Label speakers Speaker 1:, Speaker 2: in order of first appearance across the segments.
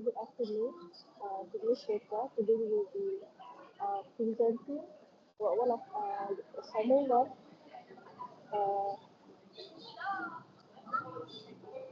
Speaker 1: good afternoon to Ms. Shweta. Today we will be presenting one of assignment one, uh,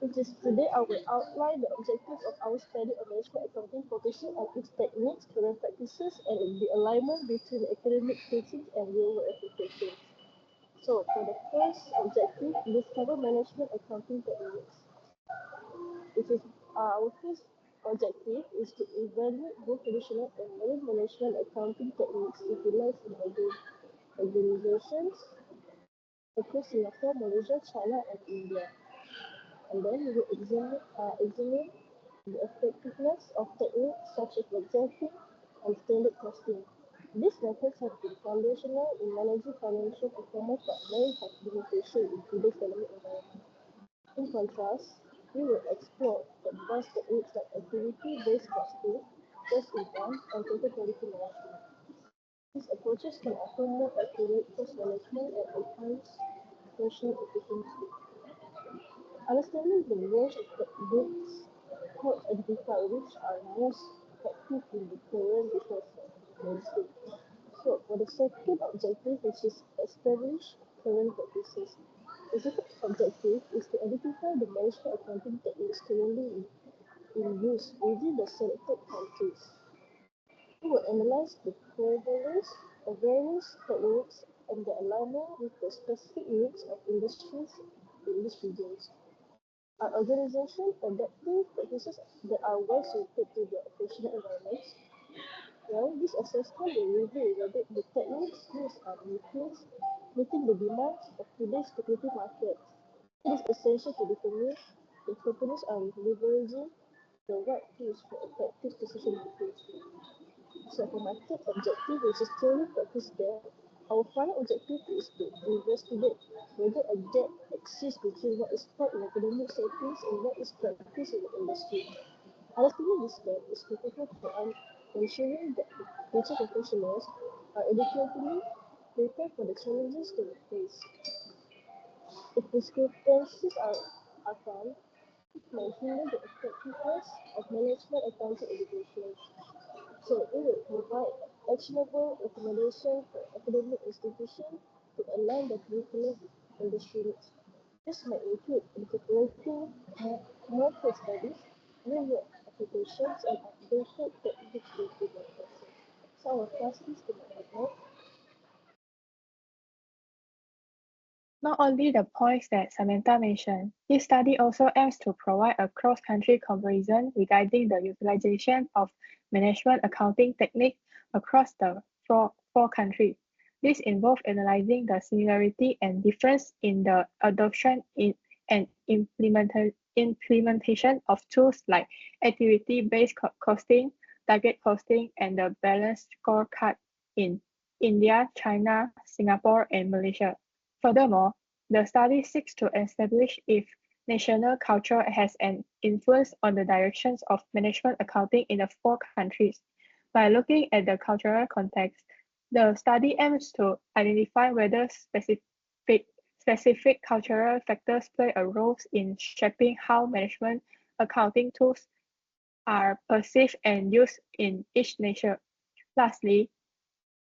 Speaker 1: which is today I will outline the objectives of our study of management accounting, focusing on its techniques, current practices, and the alignment between academic teaching and real-world applications. So for the first objective, discover management accounting techniques. Which is our first objective is to evaluate both traditional and modern management accounting techniques utilized in organizations across Singapore, Malaysia, China, and India. And then we will examine the effectiveness of techniques such as budgeting and standard costing. These methods have been foundational in managing financial performance but may have limitations in today's economic environment. In contrast, we will explore advanced techniques like activity-based costing, just-in-time, and total quality management. These approaches can offer more accurate cost management and enhance operational efficiency. Understanding the range of techniques helps identify which are most effective in the current business landscape. So, for the second objective, which is establish current practices. The second objective is to identify the management accounting techniques currently in use within the selected countries. We will analyze the prevalence of various techniques and the alignment with the specific needs of industries in these regions. Are organizations adopting practices that are well suited to their operational environments? Well, this assessment will reveal whether the techniques used are meeting the demands of today's equity market. It is essential to determine if companies are leveraging the right tools for effective decision making. So for my third objective, which is theory practice gap, our final objective is to investigate whether a gap exists between what is taught in academic settings and what is practiced in the industry. Understanding this gap is critical for ensuring that future professionals are adequately prepared for the challenges they will face. If discrepancies are found, it may hinder the effectiveness of management accounting education. So it will provide actionable recommendations for academic institutions to align the curriculum with industry needs. This may include incorporating more case studies, real-world applications, and updated techniques into the process. So I will pass this to my partner.
Speaker 2: Not only the points that Samantha mentioned, this study also aims to provide a cross-country comparison regarding the utilization of management accounting techniques across the four countries. This involves analyzing the similarity and difference in the adoption and implementation of tools like activity-based costing, target costing, and the balanced scorecard in India, China, Singapore, and Malaysia. Furthermore, the study seeks to establish if national culture has an influence on the directions of management accounting in the four countries. By looking at the cultural context, the study aims to identify whether specific cultural factors play a role in shaping how management accounting tools are perceived and used in each nation. Lastly,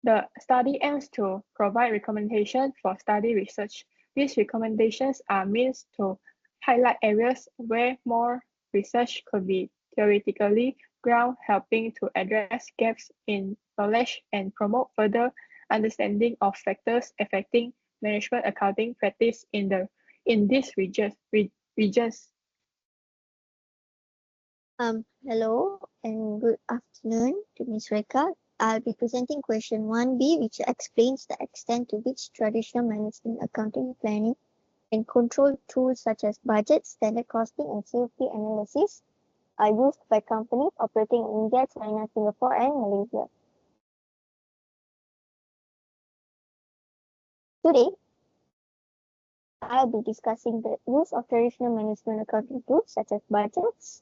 Speaker 2: the study aims to provide recommendations for study research. These recommendations are meant to highlight areas where more research could be theoretically ground, helping to address gaps in knowledge and promote further understanding of factors affecting management accounting practice in these regions.
Speaker 3: Hello and good afternoon to Ms. Reka. I'll be presenting question 1B, which explains the extent to which traditional management accounting planning and control tools such as budget, standard costing, and CFP analysis are used by companies operating in India, China, Singapore, and Malaysia. Today, I'll be discussing the use of traditional management accounting tools such as budgets,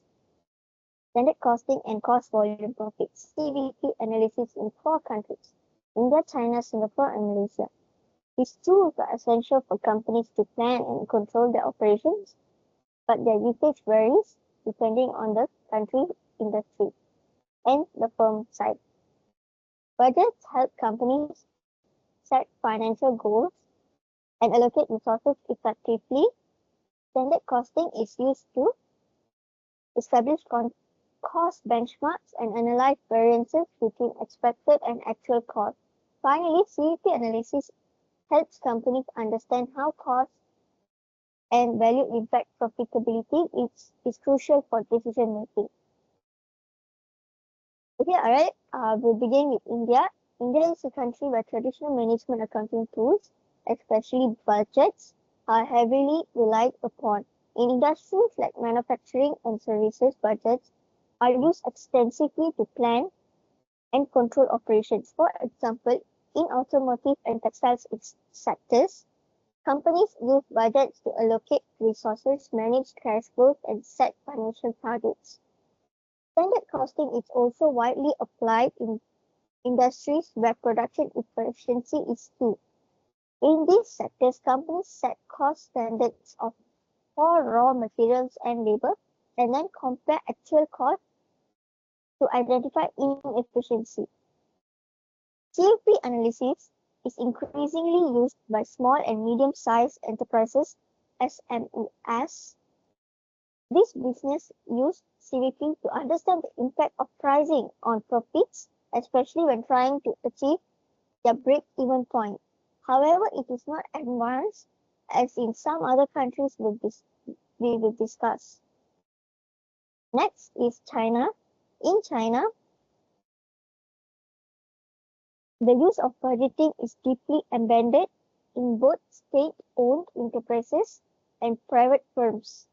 Speaker 3: standard costing, and cost volume profits, CVP analysis in four countries, India, China, Singapore, and Malaysia. These tools are essential for companies to plan and control their operations, but their usage varies depending on the country industry and the firm side. Budgets help companies set financial goals and allocate resources effectively. Standard costing is used to establish cost benchmarks and analyze variances between expected and actual costs. Finally, CVP analysis helps companies understand how costs and value impact profitability is crucial for decision making. Okay, alright, we'll begin with India. India is a country where traditional management accounting tools, especially budgets, are heavily relied upon. In industries like manufacturing and services, budgets are used extensively to plan and control operations. For example, in automotive and textiles sectors, companies use budgets to allocate resources, manage cash flows, and set financial targets. Standard costing is also widely applied in industries where production efficiency is key. In these sectors, companies set cost standards for raw materials and labor and then compare actual costs to identify inefficiency. CFP analysis is increasingly used by small and medium-sized enterprises (SMEs). These businesses use CVP to understand the impact of pricing on profits, especially when trying to achieve their break-even point. However, it is not advanced as in some other countries we will discuss. Next is China. In China, the use of budgeting is deeply embedded in both state-owned enterprises and private firms.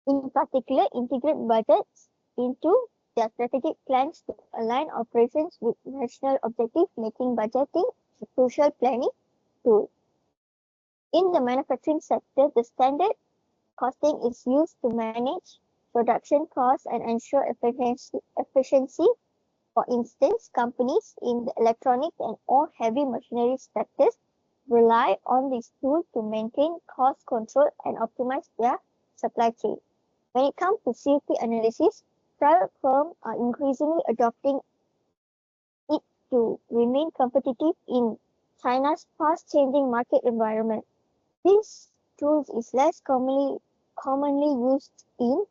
Speaker 3: In particular, integrate budgets into their strategic plans to align operations with national objectives, making budgeting a crucial planning tool. In the manufacturing sector, the standard costing is used to manage production costs and ensure efficiency. For instance, companies in the electronics and or heavy machinery sectors rely on this tool to maintain cost control and optimize their supply chain. When it comes to CFP analysis, private firms are increasingly adopting it to remain competitive in China's fast-changing market environment. This tool is less commonly used in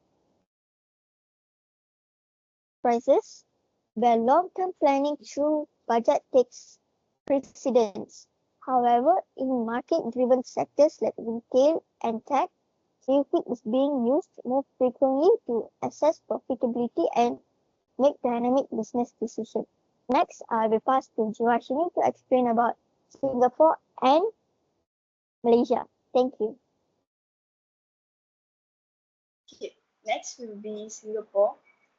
Speaker 3: prices where long-term planning through budget takes precedence. However, in market-driven sectors like retail and tech, CFP is being used more frequently to assess profitability and make dynamic business decisions. Next, I will pass to Joashini to explain about Singapore and Malaysia. Thank you.
Speaker 1: Okay, next will be Singapore.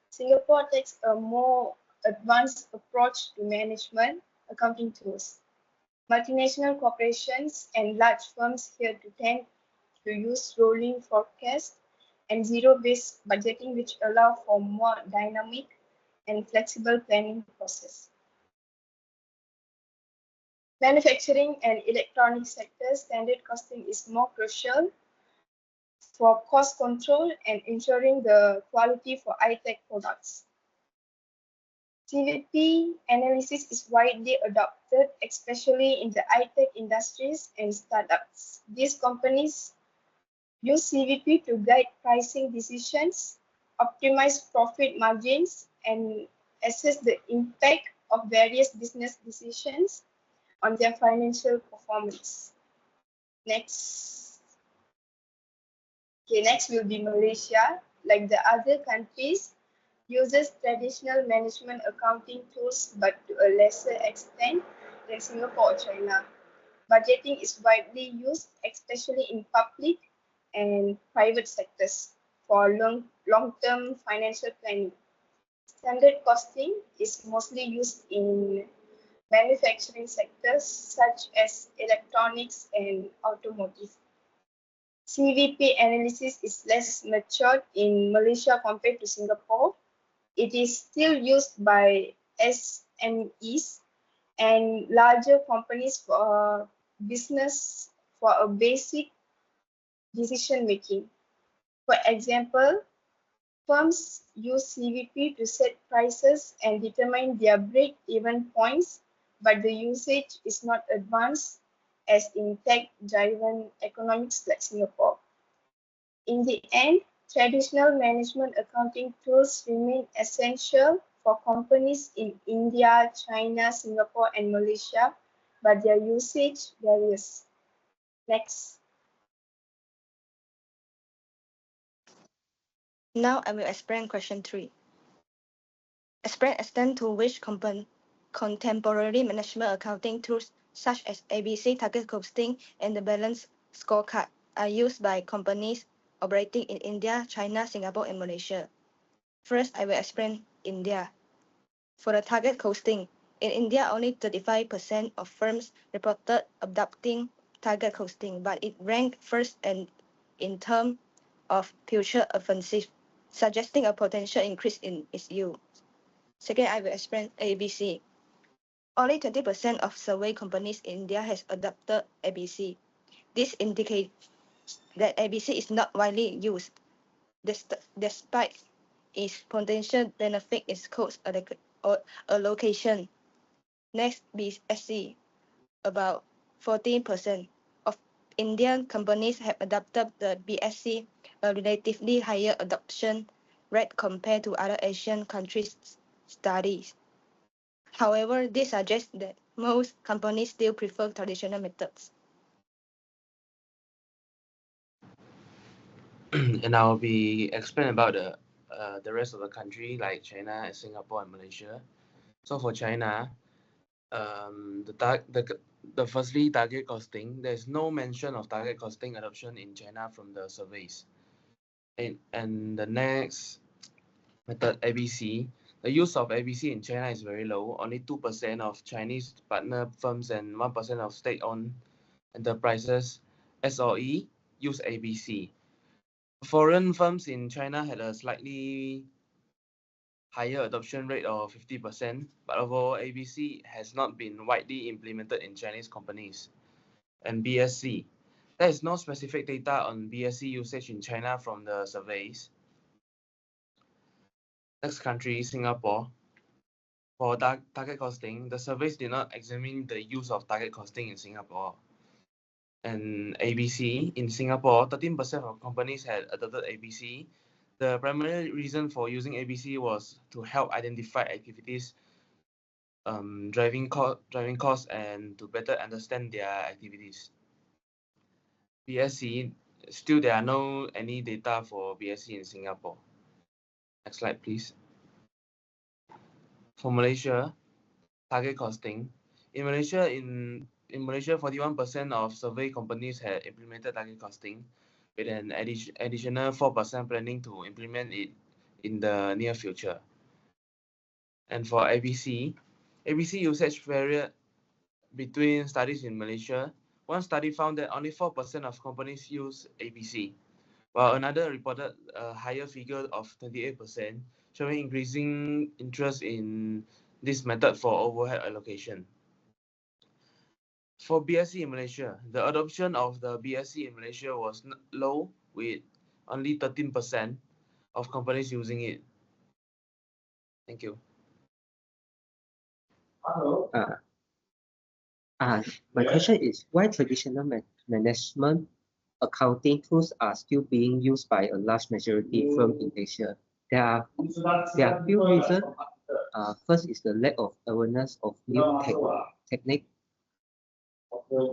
Speaker 1: Singapore takes a more advanced approach to management accounting tools. Multinational corporations and large firms here to tend to use rolling forecast and zero-based budgeting, which allow for more dynamic and flexible planning process. Manufacturing and electronic sector standard costing is more crucial for cost control and ensuring the quality for high-tech products. CVP analysis is widely adopted, especially in the high-tech industries and startups. These companies use CVP to guide pricing decisions, optimize profit margins, and assess the impact of various business decisions on their financial performance. Next. Okay, next will be Malaysia. Like the other countries, uses traditional management accounting tools, but to a lesser extent than Singapore or China. Budgeting is widely used, especially in public and private sectors for long-term financial planning. Standard costing is mostly used in manufacturing sectors such as electronics and automotive. CVP analysis is less matured in Malaysia compared to Singapore. It is still used by SMEs and larger companies for business for a basic decision making.
Speaker 4: For example, firms use CVP to set prices and determine their break-even points, but the usage is not advanced as in tech-driven economics like Singapore. In the end, traditional management accounting tools remain essential for companies in India, China, Singapore, and Malaysia, but their usage varies. Next.
Speaker 5: Now I will explain question 3. Explain extent to which contemporary management accounting tools such as ABC target costing and the balance scorecard are used by companies operating in India, China, Singapore, and Malaysia. First, I will explain India. For the target costing, in India, only 35% of firms reported adopting target costing, but it ranked first in terms of future offensive, suggesting a potential increase in its use. Second, I will explain ABC. Only 20% of survey companies in India has adopted ABC. This indicates that ABC is not widely used, despite its potential benefit its cost allocation. Next, BSC. About 14% of Indian companies have adopted the BSC, a relatively higher adoption rate compared to other Asian countries' studies. However, this suggests that most companies still prefer traditional methods.
Speaker 6: And I'll be explaining about the rest of the country like China, Singapore, and Malaysia. So for China, the firstly target costing. There's no mention of target costing adoption in China from the surveys. And the next method, ABC. The use of ABC in China is very low. Only 2% of Chinese partner firms and 1% of state-owned enterprises (SOE) use ABC. Foreign firms in China had a slightly higher adoption rate of 50%, but overall ABC has not been widely implemented in Chinese companies. And BSC. There is no specific data on BSC usage in China from the surveys. Next country, Singapore. For target costing, the surveys did not examine the use of target costing in Singapore. And ABC, in Singapore, 13% of companies had adopted ABC. The primary reason for using ABC was to help identify activities driving costs and to better understand their activities. BSC, still there are no any data for BSC in Singapore. Next slide, please. For Malaysia, target costing. In Malaysia, 41% of survey companies had implemented target costing, with an additional 4% planning to implement it in the near future. And for ABC usage varied between studies in Malaysia. One study found that only 4% of companies use ABC, while another reported a higher figure of 28%, showing increasing interest in this method for overhead allocation. For BSC in Malaysia, the adoption of the BSC in Malaysia was low, with only 13% of companies using it. Thank you.
Speaker 7: My question is, why traditional management accounting tools are still being used by a large majority firm in Asia? There are few reasons. First is the lack of awareness of new technique.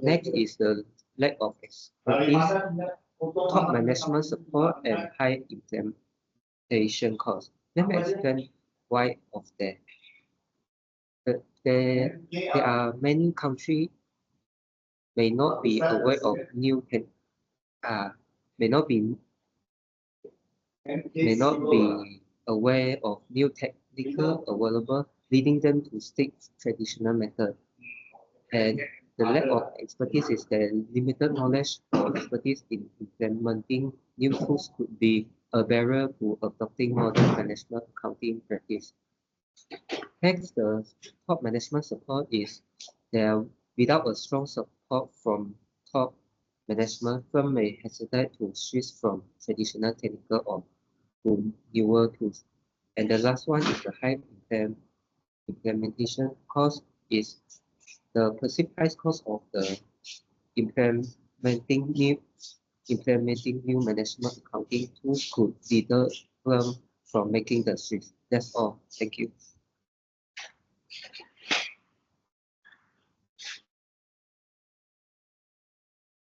Speaker 7: Next is the lack of expertise, top management support, and high implementation costs. Let me explain why of that. There are many countries may not be aware of new may not be aware of new technical available, leading them to stick traditional method. And the lack of expertise is their limited knowledge or expertise in implementing new tools could be a barrier to adopting modern management accounting practice. Next, the top management support is there without a strong support from top management firm may hesitate to switch from traditional technical or to newer tools. And the last one is the high implementation cost is the perceived price cost of the implementing new management accounting tools could deter firm from making the switch. That's all. Thank you.